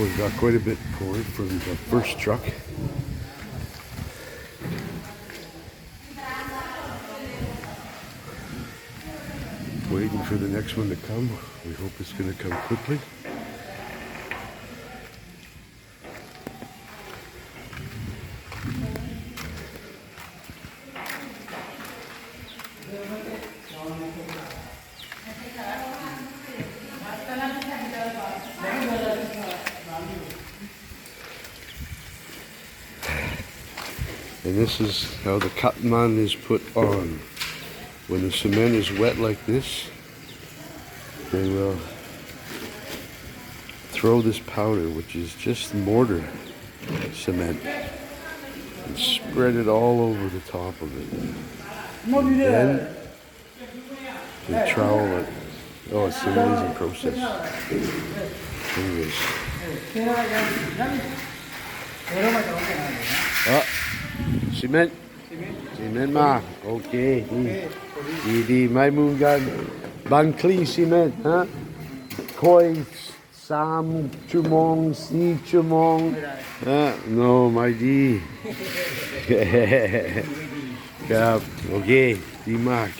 we've got quite a bit poured from the first truck. Waiting for the next one to come. We hope it's going to come quickly. And this is how the katman is put on. When the cement is wet like this, they will throw this powder, which is just mortar cement, and spread it all over the top of it. And then they trowel it. Oh, it's an amazing process. Anyways. Ah, cement. Cement ma. Okay. Di mai mun gan ban clean cement, huh? Koi sam chumong si chumong. No, my di. Yeah. Okay, di mark.